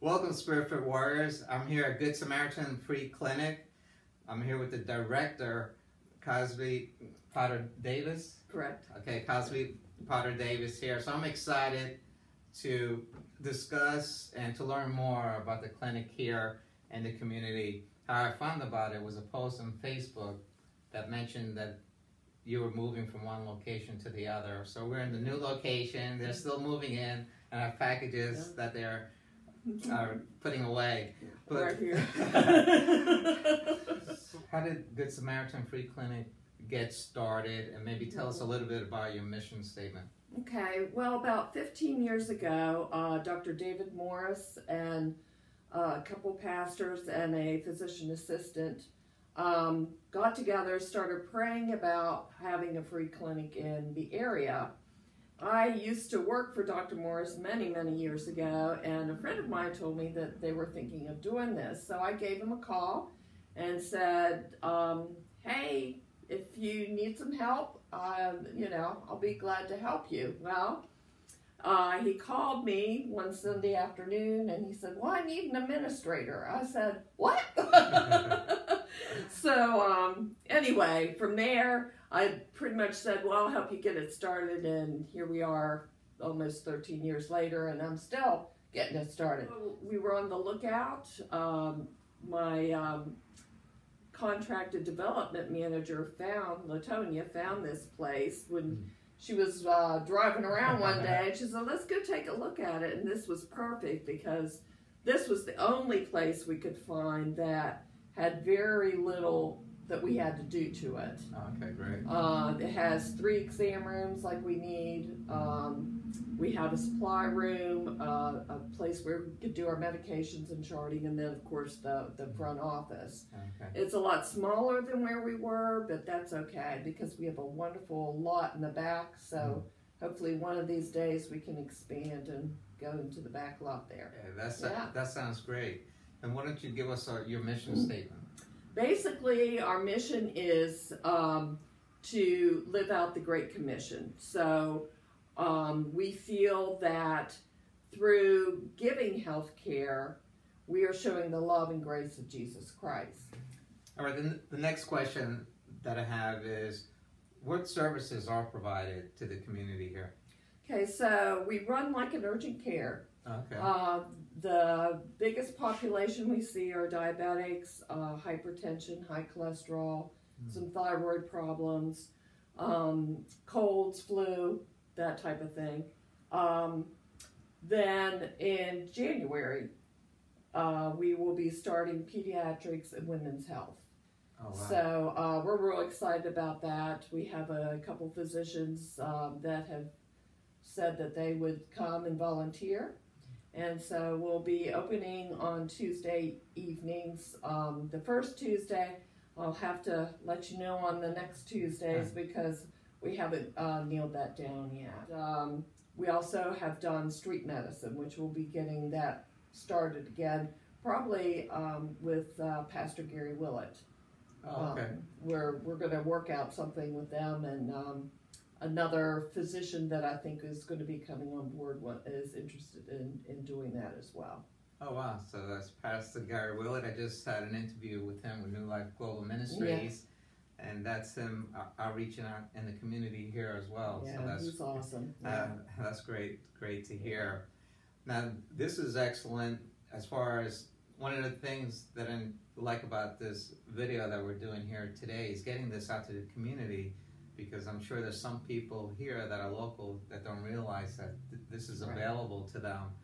Welcome, Spirit Warriors. I'm here at Good Samaritan Free Clinic. I'm here with the director, Cosby-Potter Davis. Correct. Okay, Cosby-Potter Davis here. So I'm excited to discuss and to learn more about the clinic here and the community. How I found about it was a post on Facebook that mentioned that you were moving from one location to the other. So we're in the new location. They're still moving in, and our packages that they're putting away. But right here. How did Good Samaritan Free Clinic get started? And maybe tell us a little bit about your mission statement. Okay, well, about 15 years ago, Dr. David Morris and a couple pastors and a physician assistant got together, started praying about having a free clinic in the area. I used to work for Dr. Morris many, many years ago, and a friend of mine told me that they were thinking of doing this. So I gave him a call and said, hey, if you need some help, I'll be glad to help you. Well, he called me one Sunday afternoon and he said, well, I need an administrator. I said, what? So anyway, from there, I pretty much said, well, I'll help you get it started, and here we are almost 13 years later, and I'm still getting it started. We were on the lookout. My contracted development manager Latonia found this place when she was driving around one day, and she said, let's go take a look at it, and this was perfect because this was the only place we could find that had very little that we had to do to it. Okay, great. It has 3 exam rooms like we need. We have a supply room, a place where we could do our medications and charting, and then of course the front office. Okay. It's a lot smaller than where we were, but that's okay because we have a wonderful lot in the back, so hopefully one of these days we can expand and go into the back lot there. Yeah, that sounds great. And why don't you give us your mission statement? Basically, our mission is to live out the Great Commission. So we feel that through giving health care, we are showing the love and grace of Jesus Christ. All right, then the next question that I have is, what services are provided to the community here? Okay, so we run like an urgent care. Okay. The biggest population we see are diabetics, hypertension, high cholesterol, some thyroid problems, colds, flu, that type of thing. Then in January, we will be starting pediatrics and women's health. Oh, wow. So we're real excited about that. We have a couple physicians that have said that they would come and volunteer. And so we'll be opening on Tuesday evenings. The first Tuesday, I'll have to let you know on the next Tuesdays because we haven't nailed that down yet. We also have done street medicine, which we'll be getting that started again, probably with Pastor Gary Willett. Okay. We're going to work out something with them, and another physician that I think is going to be coming on board is interested in doing that as well. Oh, wow. So that's Pastor Gary Willett. I just had an interview with him with New Life Global Ministries, and that's him outreaching out in the community here as well. Yeah, so that's, he's awesome. That's great to hear. Now, this is excellent as far as one of the things that I like about this video that we're doing here today is getting this out to the community, because I'm sure there's some people here that are local that don't realize that this is available to them.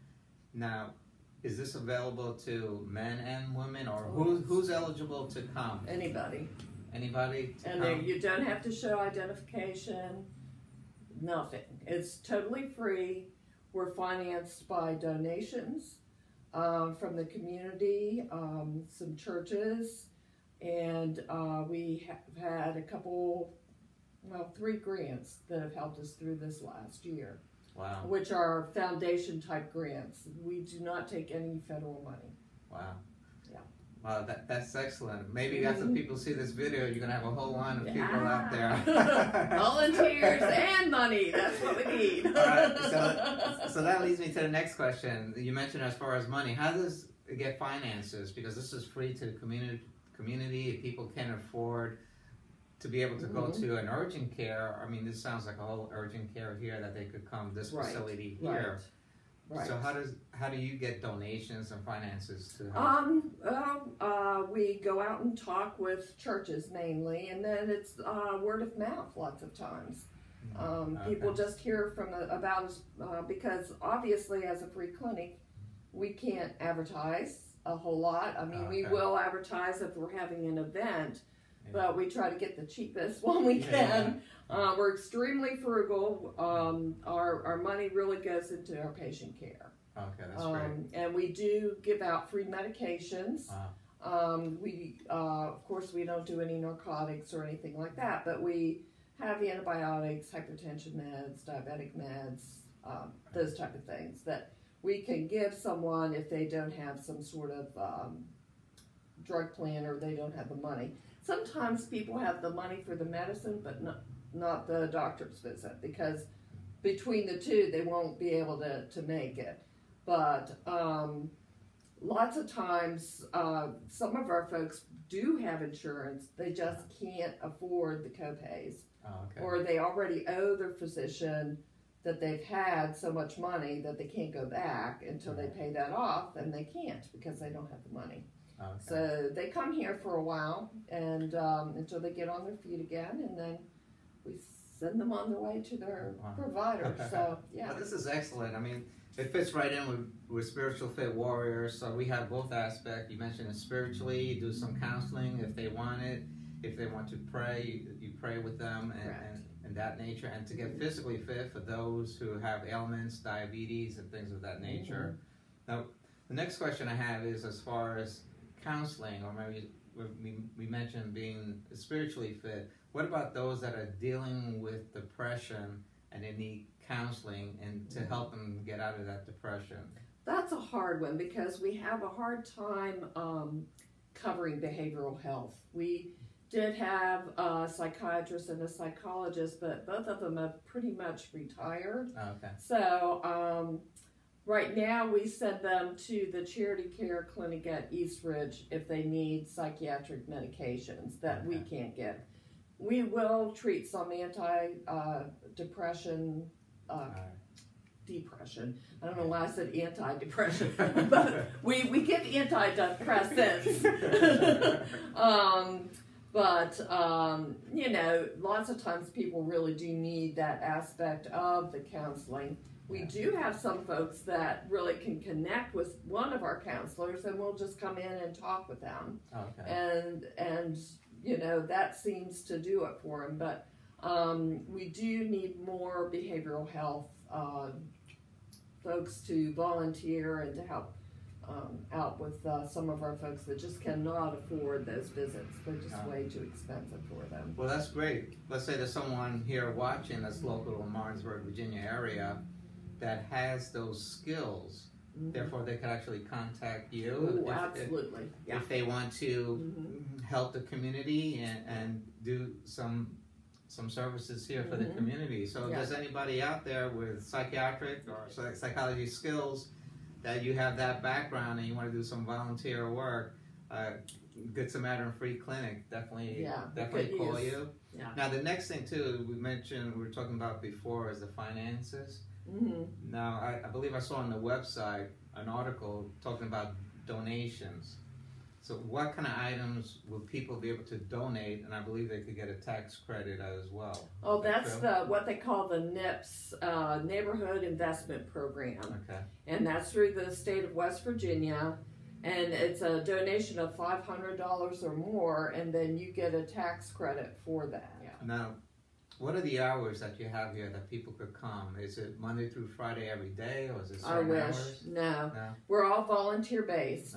Now, is this available to men and women, or who's eligible to come? Anybody. Anybody to come? And you don't have to show identification, nothing. It's totally free. We're financed by donations from the community, some churches, and we have had a couple, 3 grants that have helped us through this last year. Wow. Which are foundation type grants. We do not take any federal money. Wow. Yeah. Wow, that's excellent. Maybe after people see this video, you're going to have a whole line of people out there. Volunteers and money. That's what we need. All right, so that leads me to the next question. You mentioned as far as money, how does it get finances? Because this is free to the community. People can afford to be able to go to an urgent care. I mean, this sounds like a whole urgent care here that they could come this facility here. Right. So how do you get donations and finances to help? We go out and talk with churches mainly, and then it's word of mouth lots of times. People just hear from about us because obviously as a free clinic, we can't advertise a whole lot. I mean, we will advertise if we're having an event, but we try to get the cheapest one we can. We're extremely frugal. Our money really goes into our patient care. Okay, that's great. And we do give out free medications. Of course, we don't do any narcotics or anything like that, but we have antibiotics, hypertension meds, diabetic meds, those type of things that we can give someone if they don't have some sort of drug plan or they don't have the money. Sometimes people have the money for the medicine, but not the doctor's visit, because between the two, they won't be able to make it. But lots of times, some of our folks do have insurance. They just can't afford the copays. Or they already owe their physician that they've had so much money that they can't go back until they pay that off, and they can't because they don't have the money. So they come here for a while and until they get on their feet again, and then we send them on their way to their provider. So well, this is excellent. I mean, it fits right in with Spiritual Fit Warriors. So we have both aspects. You mentioned it spiritually. You do some counseling if they want it. If they want to pray, you pray with them and that nature. And to get physically fit for those who have ailments, diabetes, and things of that nature. Now, the next question I have is as far as counseling, or maybe we mentioned being spiritually fit. What about those that are dealing with depression and they need counseling and to help them get out of that depression? That's a hard one because we have a hard time covering behavioral health. We did have a psychiatrist and a psychologist, but both of them have pretty much retired. So right now we send them to the Charity Care Clinic at East Ridge if they need psychiatric medications that we can't get. We will treat some anti-depression, depression. I don't know why I said anti-depression, but we give antidepressants. You know, lots of times people really do need that aspect of the counseling. We do have some folks that really can connect with one of our counselors, and we'll just come in and talk with them. And you know, that seems to do it for them. But we do need more behavioral health folks to volunteer and to help out with some of our folks that just cannot afford those visits. They're just way too expensive for them. Well, that's great. Let's say there's someone here watching that's local to Martinsburg, Virginia area that has those skills. Therefore, they could actually contact you if they want to help the community and do some services here for the community. So if there's anybody out there with psychiatric or psychology skills that you have that background and you want to do some volunteer work, Good Samaritan Free Clinic definitely call you. Now the next thing too, we were talking about before, is the finances. Now I believe I saw on the website an article talking about donations. So what kind of items would people be able to donate? And I believe they could get a tax credit as well. Oh, that's what they call the NIPS, Neighborhood Investment Program. And that's through the state of West Virginia. And it's a donation of $500 or more, and then you get a tax credit for that. Now, what are the hours that you have here that people could come? Is it Monday through Friday every day, or is it certain hours? No. We're all volunteer based.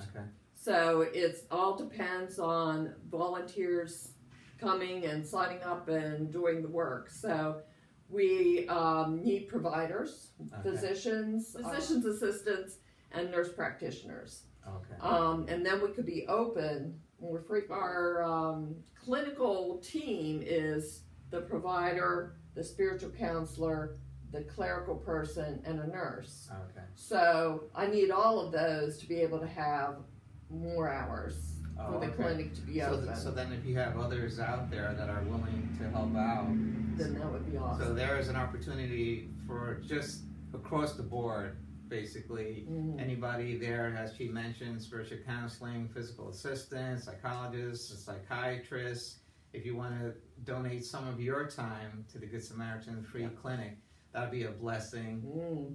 So it all depends on volunteers coming and signing up and doing the work. So we need providers, physicians, physician's assistants, and nurse practitioners. Okay. And then we could be open. We're free. Our clinical team is the provider, the spiritual counselor, the clerical person, and a nurse. Okay. So I need all of those to be able to have more hours for the okay. clinic to be open. So then if you have others out there that are willing to help out, then that would be awesome. So there is an opportunity for just across the board, basically. Anybody there, as she mentioned, spiritual counseling, physical assistants, psychologists, psychiatrists. If you want to donate some of your time to the Good Samaritan Free Clinic, that would be a blessing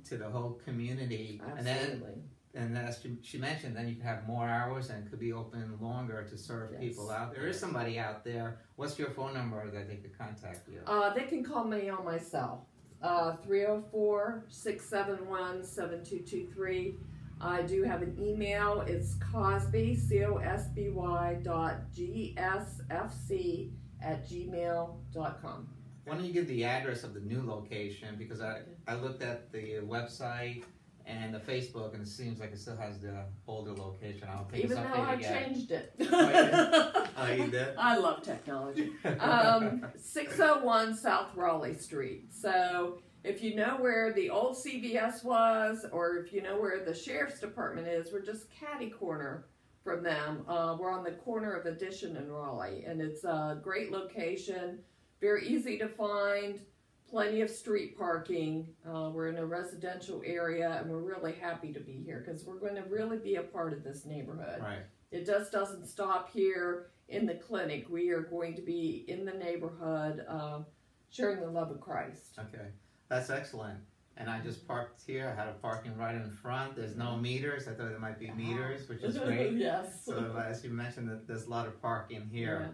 to the whole community. Absolutely. And as she mentioned, then you can have more hours and could be open longer to serve people out. There is somebody out there. What's your phone number that they could contact you? They can call me on my cell, 304-671-7223. I do have an email. It's Cosby, COSBY.GSFC@gmail.com. Why don't you give the address of the new location? Because I looked at the website and the Facebook, and it seems like it still has the older location. I don't think Even it's though I changed it. Oh, you did? I love technology. 601 South Raleigh Street. So if you know where the old CVS was, or if you know where the Sheriff's Department is, we're just catty corner from them. We're on the corner of Addition and Raleigh, and it's a great location, very easy to find. Plenty of street parking. We're in a residential area, and we're really happy to be here because we're going to really be a part of this neighborhood. Right. It just doesn't stop here in the clinic. We are going to be in the neighborhood sharing the love of Christ. Okay, that's excellent. And I just parked here. I had a parking right in front. There's no meters. I thought there might be meters, which is great. Yes. So as you mentioned, there's a lot of parking here. Yeah.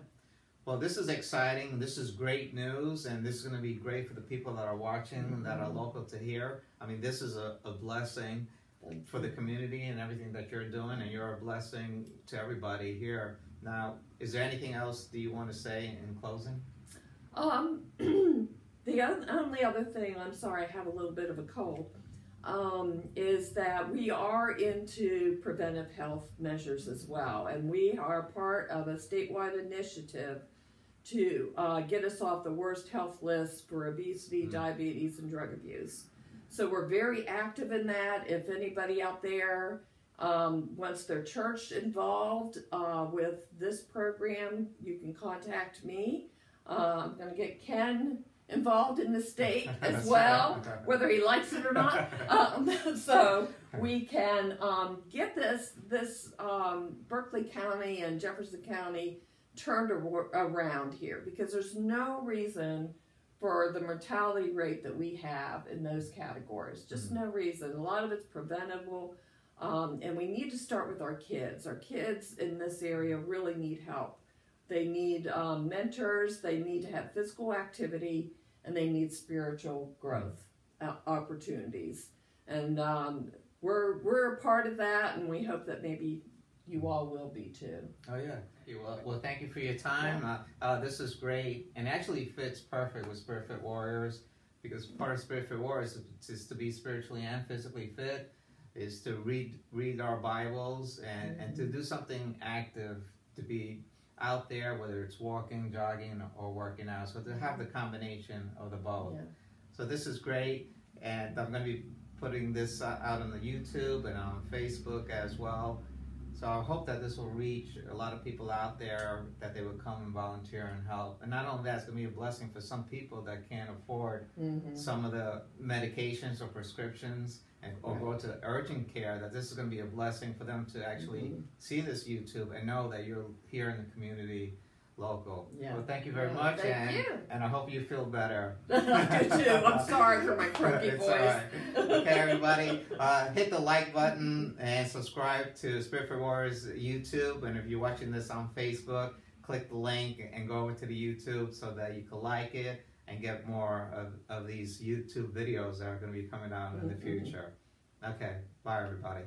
Well, this is exciting. This is great news, and this is going to be great for the people that are watching and that are local to here. I mean, this is a blessing for the community and everything that you're doing, and you're a blessing to everybody here. Now, is there anything else that you want to say in closing? The only other thing, I'm sorry, I have a little bit of a cold, is that we are into preventive health measures as well, and we are part of a statewide initiative to get us off the worst health list for obesity, diabetes, and drug abuse. So we're very active in that. If anybody out there wants their church involved with this program, you can contact me. I'm going to get Ken involved in the state as well, whether he likes it or not. So we can get this Berkeley County and Jefferson County turned around here, because there's no reason for the mortality rate that we have in those categories. Just no reason. A lot of it's preventable, and we need to start with our kids. Our kids in this area really need help. They need mentors, they need to have physical activity, and they need spiritual growth opportunities. And we're a part of that, and we hope that maybe you all will be too. Oh yeah, you will. Well, thank you for your time. This is great, and actually fits perfect with Spirit Fit Warriors, because part of Spirit Fit Warriors is to be spiritually and physically fit, is to read our Bibles and to do something active, to be out there, whether it's walking, jogging, or working out. So to have the combination of the both. Yeah. So this is great, and I'm going to be putting this out on the YouTube and on Facebook as well. So I hope that this will reach a lot of people out there, that they would come and volunteer and help. And not only that, it's going to be a blessing for some people that can't afford some of the medications or prescriptions, or go to urgent care, that this is going to be a blessing for them to actually see this YouTube and know that you're here in the community local. Yeah. Well, thank you very much, and I hope you feel better. I do too. I'm sorry for my croaky voice. All right. Okay, everybody, hit the like button and subscribe to Spirit Fit Warriors YouTube. And if you're watching this on Facebook, click the link and go over to the YouTube so that you can like it and get more of these YouTube videos that are going to be coming out in the future. Okay, bye everybody.